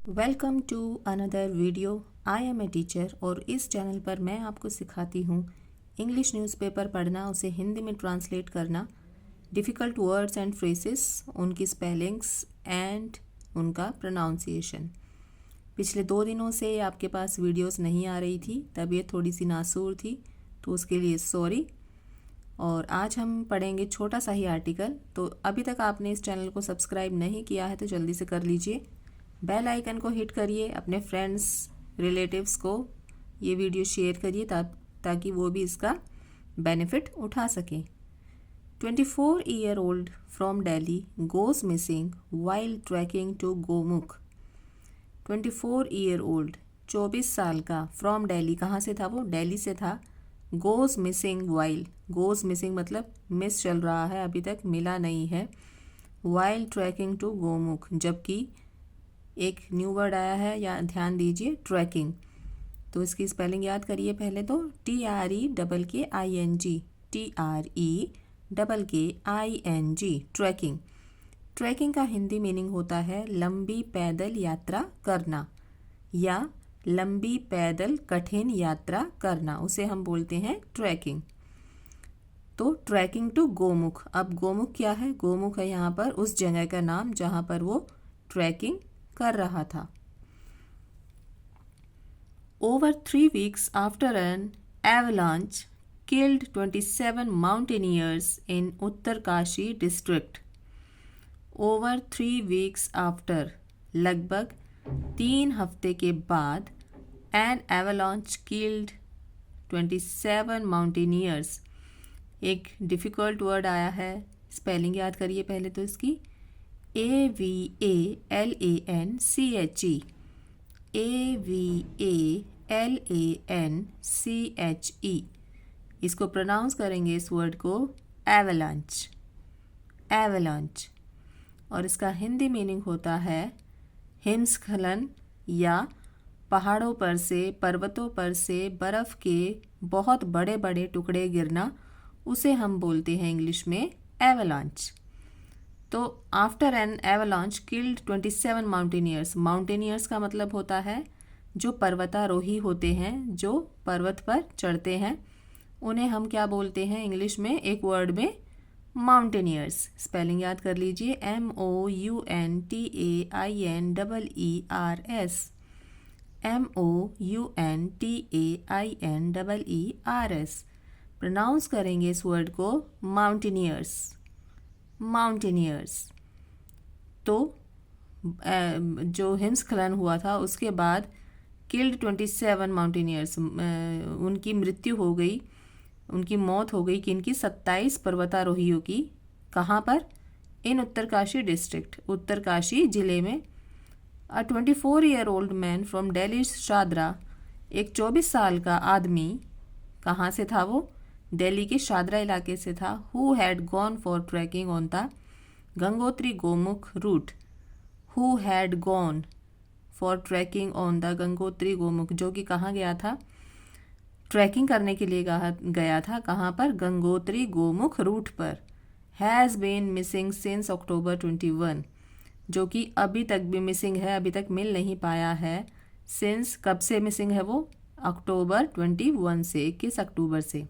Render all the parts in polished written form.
Welcome to another video. I am a teacher और इस channel पर मैं आपको सिखाती हूँ इंग्लिश न्यूज़पेपर पढ़ना, उसे हिंदी में ट्रांसलेट करना, डिफ़िकल्ट वर्ड्स एंड फ्रेजेस, उनकी स्पेलिंग्स एंड उनका प्रोनाउंसिएशन। पिछले 2 दिनों से आपके पास वीडियोस नहीं आ रही थी, तबीयत थोड़ी सी नासूर थी, तो उसके लिए सॉरी। और आज हम पढ़ेंगे छोटा सा ही आर्टिकल। तो अभी तक आपने इस चैनल को सब्सक्राइब नहीं किया है तो जल्दी से कर लीजिए। बेल आइकन को हिट करिए, अपने फ्रेंड्स रिलेटिव्स को ये वीडियो शेयर करिए ताकि वो भी इसका बेनिफिट उठा सकें। 24-year-old from Delhi goes missing while trekking to Gomukh. 24-year-old 24 साल का, फ्रॉम दिल्ली, कहाँ से था वो? दिल्ली से था। Goes missing while, goes missing मतलब मिस चल रहा है, अभी तक मिला नहीं है। वाइल ट्रैकिंग टू गोमुख, जबकि एक न्यू वर्ड आया है, या ध्यान दीजिए, ट्रैकिंग। तो इसकी स्पेलिंग याद करिए पहले तो। TREKKING, TREKKING, trekking. ट्रैकिंग का हिंदी मीनिंग होता है लंबी पैदल यात्रा करना या लंबी पैदल कठिन यात्रा करना, उसे हम बोलते हैं ट्रैकिंग। तो ट्रैकिंग टू गोमुख, अब गोमुख क्या है? गोमुख है यहाँ पर उस जगह का नाम जहाँ पर वो ट्रैकिंग कर रहा था। Over 3 weeks after an avalanche killed 27 mountaineers in Uttarkashi district. Over 3 weeks after, लगभग 3 हफ्ते के बाद, an avalanche killed 27 mountaineers, एक डिफ़िकल्ट वर्ड आया है, स्पेलिंग याद करिए पहले तो इसकी। AVALANCHE, AVALANCHE, इसको प्रोनाउंस करेंगे इस वर्ड को एवलांच, एवलांच। और इसका हिंदी मीनिंग होता है हिमस्खलन या पहाड़ों पर से, पर्वतों पर से बर्फ़ के बहुत बड़े बड़े टुकड़े गिरना, उसे हम बोलते हैं इंग्लिश में एवलांच। तो after an avalanche killed 27 mountaineers, mountaineers का मतलब होता है जो पर्वतारोही होते हैं, जो पर्वत पर चढ़ते हैं, उन्हें हम क्या बोलते हैं इंग्लिश में, एक वर्ड में, माउंटेनियर्स। स्पेलिंग याद कर लीजिए, MOUNTAINEERS, MOUNTAINEERS। प्रोनाउंस करेंगे इस वर्ड को माउंटेनियर्स, माउंटेनियर्स। तो जो हिमस्खलन हुआ था उसके बाद किल्ड 27 माउंटेनियर्स, उनकी मृत्यु हो गई, उनकी मौत हो गई किनकी? 27 पर्वतारोहियों की। कहाँ पर? इन उत्तरकाशी डिस्ट्रिक्ट, उत्तरकाशी जिले में। अ 24-year-old man from Delhi Shahdara, एक 24 साल का आदमी, कहाँ से था वो? दिल्ली के शादरा इलाके से था। Who had gone for trekking on the Gangotri Gomukh route, who had gone for trekking on the Gangotri Gomukh, जो कि कहाँ गया था? ट्रैकिंग करने के लिए गया था। कहाँ पर? गंगोत्री गोमुख रूट पर। Has been missing since October 21, जो कि अभी तक भी मिसिंग है, अभी तक मिल नहीं पाया है। सिंस, कब से मिसिंग है वो? अक्टूबर 21 से, 21 अक्टूबर से।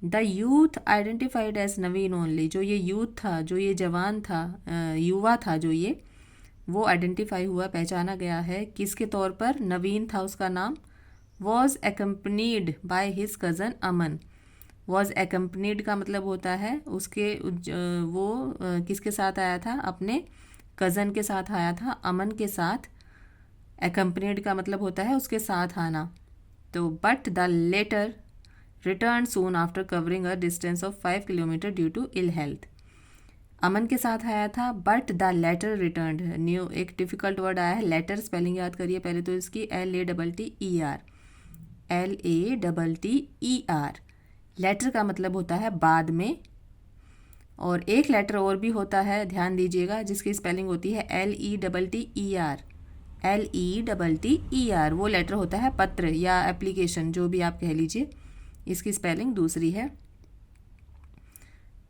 The youth identified as Naveen only, जो ये यूथ था, जो ये जवान था, युवा था जो ये, वो आइडेंटिफाई हुआ, पहचाना गया है। किसके तौर पर? नवीन था उसका नाम। Was accompanied by his cousin Aman. Was accompanied का मतलब होता है उसके वो किसके साथ आया था? अपने कज़न के साथ आया था, अमन के साथ। एक्म्पनीड का मतलब होता है उसके साथ आना। तो but the latter return soon after covering a distance of 5 kilometre due to ill health. Aman के साथ आया था, but the latter return, new एक डिफिकल्ट वर्ड आया है, लेटर। स्पेलिंग याद करिए पहले तो इसकी, LATTER, LATTER। लेटर का मतलब होता है बाद में, और एक लेटर और भी होता है, ध्यान दीजिएगा, जिसकी स्पेलिंग होती है LETTER, LETTER। वो लेटर होता है पत्र या एप्लीकेशन, जो भी आप कह लीजिए, इसकी स्पेलिंग दूसरी है।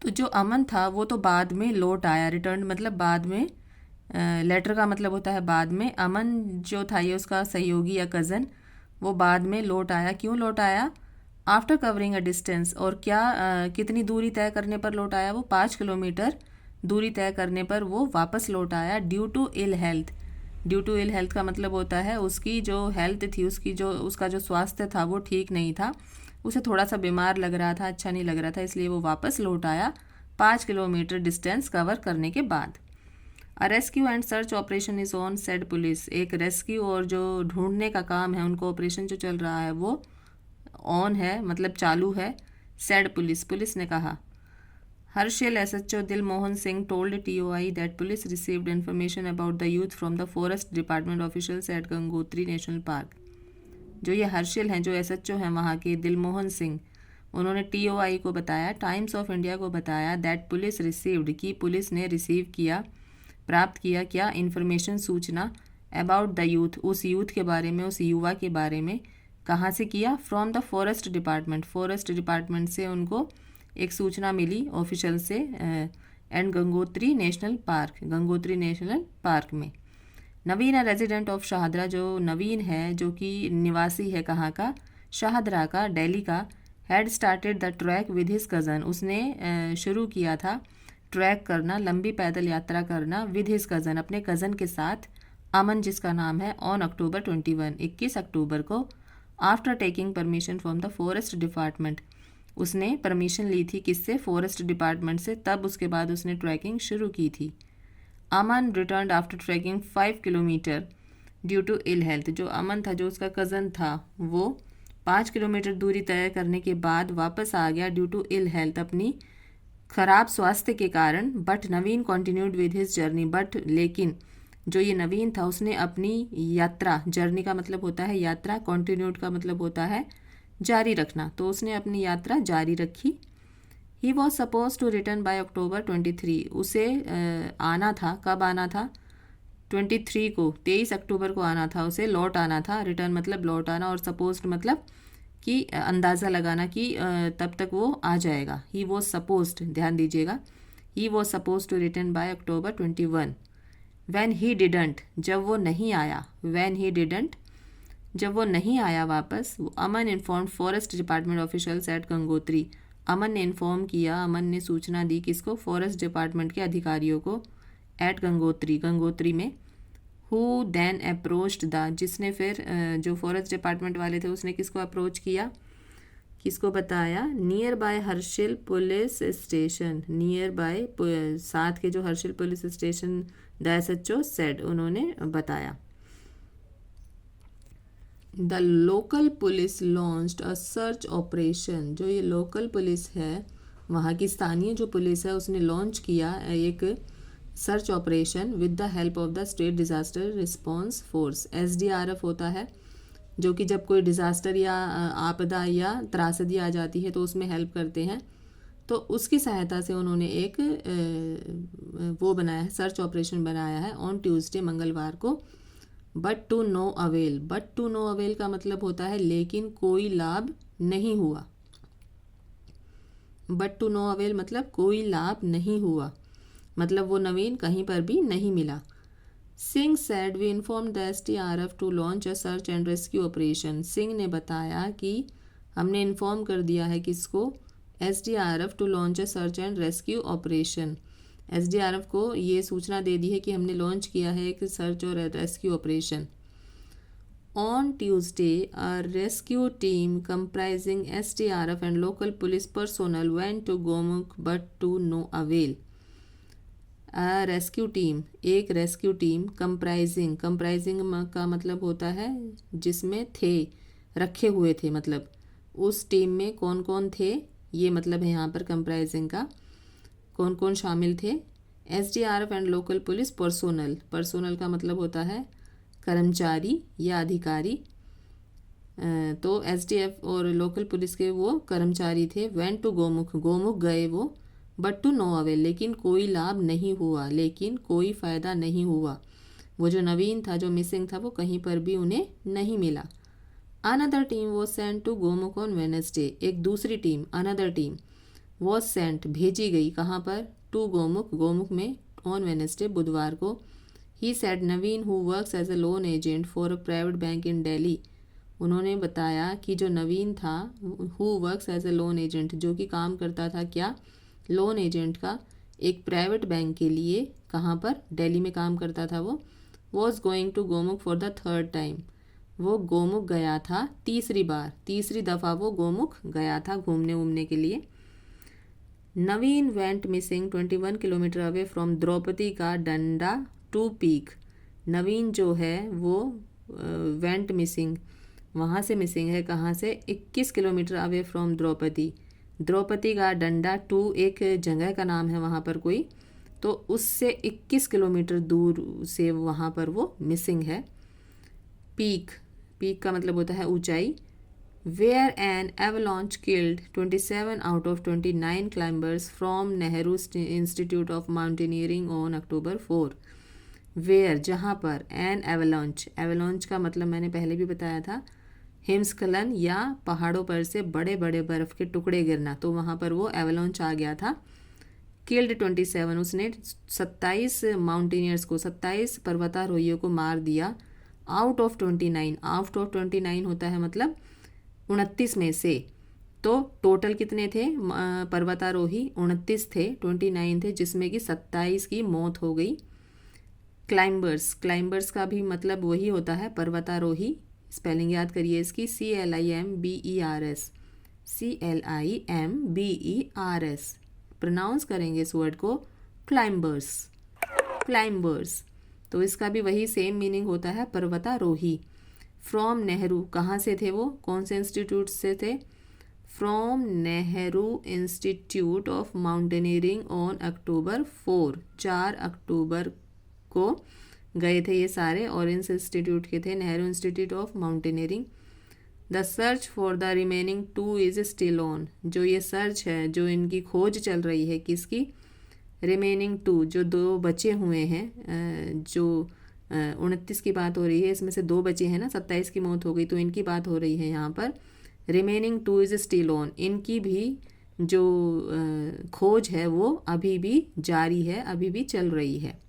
तो जो अमन था वो तो बाद में लौट आया, रिटर्न मतलब बाद में लेटर का मतलब होता है बाद में। अमन जो था ये उसका सहयोगी या कज़न, वो बाद में लौट आया। क्यों लौट आया? After covering a distance. और क्या कितनी दूरी तय करने पर लौट आया? वो 5 किलोमीटर दूरी तय करने पर वो वापस लौट आया। Due to ill health. Due to ill health का मतलब होता है उसकी जो हेल्थ थी, उसका जो स्वास्थ्य था वो ठीक नहीं था, उसे थोड़ा सा बीमार लग रहा था, अच्छा नहीं लग रहा था, इसलिए वो वापस लौट आया 5 किलोमीटर डिस्टेंस कवर करने के बाद। A rescue and search operation is on, said police. एक रेस्क्यू और जो ढूंढने का काम है, उनको ऑपरेशन जो चल रहा है वो ऑन है, मतलब चालू है। सेड पुलिस, पुलिस ने कहा। Harshil SHO Dilmohan Singh told TOI that police received information about the youth from the forest department officials at Gangotri National Park. जो ये हर्षिल हैं, जो एसएचओ हैं वहाँ के, दिलमोहन सिंह, उन्होंने टीओआई को बताया, टाइम्स ऑफ इंडिया को बताया, दैट पुलिस रिसीव्ड, की पुलिस ने रिसीव किया, प्राप्त किया, क्या? इन्फॉर्मेशन, सूचना, अबाउट द यूथ, उस यूथ के बारे में, उस युवा के बारे में। कहाँ से किया? From the forest department, forest department से उनको एक सूचना मिली ऑफिशियल से। And Gangotri National park, Gangotri National park में। नवीन है रेजिडेंट ऑफ शाहदरा, जो नवीन है जो कि निवासी है कहाँ का? शाहदरा का, दिल्ली का। Had started the track with his cousin, उसने शुरू किया था ट्रैक करना, लंबी पैदल यात्रा करना, विद हिज कज़न, अपने कज़न के साथ, अमन जिसका नाम है, ऑन अक्टूबर 21, 21 अक्टूबर को। After taking permission from the forest department, उसने परमिशन ली थी किससे? फॉरेस्ट डिपार्टमेंट से, तब उसके बाद उसने ट्रैकिंग शुरू की थी। Aman return after trekking 5 kilometre due to ill health, जो अमन था, जो उसका कज़न था, वो 5 किलोमीटर दूरी तय करने के बाद वापस आ गया ड्यू टू इल हेल्थ, अपनी खराब स्वास्थ्य के कारण। But Naveen continued with his journey, but लेकिन जो ये नवीन था उसने अपनी यात्रा, जर्नी का मतलब होता है यात्रा, कॉन्टिन्यूड का मतलब होता है जारी रखना, तो उसने अपनी यात्रा जारी रखी। He was suppose to return by October 23, उसे आना था, कब आना था? 23 को, 23 अक्टूबर को आना था, उसे लौट आना था। रिटर्न मतलब लौट आना, और सपोज मतलब कि अंदाज़ा लगाना कि तब तक वो आ जाएगा। ही वॉज सपोज्ड, ध्यान दीजिएगा, he was suppose to return by October 21। When he didn't, जब वो नहीं आया, वैन ही डिडंट, जब वो नहीं आया वापस। Aman inform forest department officials at Gangotri, Aman ने इन्फॉर्म किया, अमन ने सूचना दी किसको? फॉरेस्ट डिपार्टमेंट के अधिकारियों को, एट गंगोत्री, गंगोत्री में। हु देन अप्रोच्ड द, जिसने फिर जो फॉरेस्ट डिपार्टमेंट वाले थे उसने किसको अप्रोच किया, किसको बताया? Near by Harshil police station, near by, साथ के जो Harshil police station, the SHO said, उन्होंने बताया। The local police launched a search operation, जो ये लोकल पुलिस है, वहाँ की स्थानीय जो पुलिस है, उसने लॉन्च किया एक search operation with the help of the state disaster response force. SDRF होता है जो कि जब कोई डिज़ास्टर या आपदा या त्रासदी आ जाती है तो उसमें हेल्प करते हैं, तो उसकी सहायता से उन्होंने एक वो बनाया है, सर्च ऑपरेशन बनाया है ऑन ट्यूसडे, मंगलवार को। But to no avail, but to no avail का मतलब होता है लेकिन कोई लाभ नहीं हुआ। बट टू नो अवेल मतलब कोई लाभ नहीं हुआ, मतलब वो नवीन कहीं पर भी नहीं मिला। Singh said we inform the SDRF to launch a search and rescue operation, Singh ने बताया कि हमने इन्फॉर्म कर दिया है किसको? SDRF to launch a search and rescue operation, SDRF को ये सूचना दे दी है कि हमने लॉन्च किया है एक सर्च और rescue operation. On Tuesday a rescue team comprising SDRF and local police personal went to Gomukh but to no avail. Rescue team, एक रेस्क्यू टीम, कंप्राइजिंग, कंप्राइजिंग का मतलब होता है जिसमें थे, रखे हुए थे, मतलब उस टीम में कौन कौन थे, ये मतलब है यहाँ पर कंप्राइजिंग का, कौन कौन शामिल थे? SDRF and local police personnel, personnel का मतलब होता है कर्मचारी या अधिकारी, तो एसडीएफ और लोकल पुलिस के वो कर्मचारी थे। वेंट टू गोमुख, गोमुख गए वो, बट टू नो अवेल, लेकिन कोई लाभ नहीं हुआ, लेकिन कोई फ़ायदा नहीं हुआ। वो जो नवीन था, जो मिसिंग था, वो कहीं पर भी उन्हें नहीं मिला। अनदर टीम वो sent to Gomukh on Wednesday, एक दूसरी टीम, अनदर टीम वॉज सेंट, भेजी गई, कहाँ पर? टू गोमुख, गोमुख में, ऑन वेडनेसडे, बुधवार को। He said Naveen who works as a loan agent for a private bank in Delhi. उन्होंने बताया कि जो नवीन था, who works as a loan agent, जो कि काम करता था क्या, लोन एजेंट का, एक प्राइवेट बैंक के लिए, कहाँ पर, दिल्ली में काम करता था वो, was going to Gomukh for the third time. वो गोमुख गया था तीसरी बार, तीसरी दफ़ा वो गोमुख गया था घूमने वूमने के लिए। Naveen went missing 21 kilometre away from Draupadi का डंडा टू पीक। नवीन जो है वो वेंट मिसिंग, वहाँ से मिसिंग है, कहाँ से, 21 kilometre away from Draupadi. Draupadi का डंडा टू एक जगह का नाम है वहाँ पर कोई, तो उससे 21 किलोमीटर दूर से वहाँ पर वो मिसिंग है। पीक, पीक का मतलब होता है ऊंचाई। Where an avalanche killed 27 out of 29 climbers from Nehru Institute of Mountaineering on October 4। Where, जहाँ पर, एन एवलॉन्च, एवलॉन्च का मतलब मैंने पहले भी बताया था, हिमस्खलन या पहाड़ों पर से बड़े बड़े बर्फ़ के टुकड़े गिरना, तो वहाँ पर वो एवलॉन्च आ गया था। किल्ड 27, उसने 27 माउंटेनियर्स को, 27 पर्वतारोहियों को मार दिया। आउट ऑफ 29, आउट ऑफ 29 होता है मतलब 29 में से, तो टोटल कितने थे पर्वतारोही, 29 थे, 29 थे, जिसमें कि 27 की मौत हो गई। क्लाइंबर्स, क्लाइंबर्स का भी मतलब वही होता है पर्वतारोही। स्पेलिंग याद करिए इसकी, CLIMBERS, CLIMBERS। प्रोनाउंस करेंगे इस वर्ड को क्लाइंबर्स, क्लाइंबर्स। तो इसका भी वही सेम मीनिंग होता है पर्वतारोही। फ्रॉम नेहरू, कहाँ से थे वो, कौन से इंस्टीट्यूट से थे, from Nehru Institute of Mountaineering on October 4, 4 अक्टूबर को गए थे ये सारे, और इस इंस्टीट्यूट के थे Nehru Institute of mountaineering. The search for the remaining 2 is still on. जो ये सर्च है, जो इनकी खोज चल रही है, किसकी, रिमेनिंग 2, जो 2 बचे हुए हैं, जो 29 की बात हो रही है, इसमें से 2 बचे हैं ना, 27 की मौत हो गई, तो इनकी बात हो रही है यहाँ पर। रिमेनिंग 2 इज़ स्टिल ऑन, इनकी भी जो खोज है वो अभी भी जारी है, अभी भी चल रही है।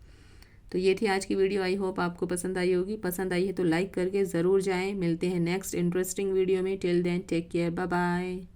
तो ये थी आज की वीडियो। आई होप आपको पसंद आई होगी। पसंद आई है तो लाइक करके ज़रूर जाएं। मिलते हैं नेक्स्ट इंटरेस्टिंग वीडियो में। Till then take care, bye bye.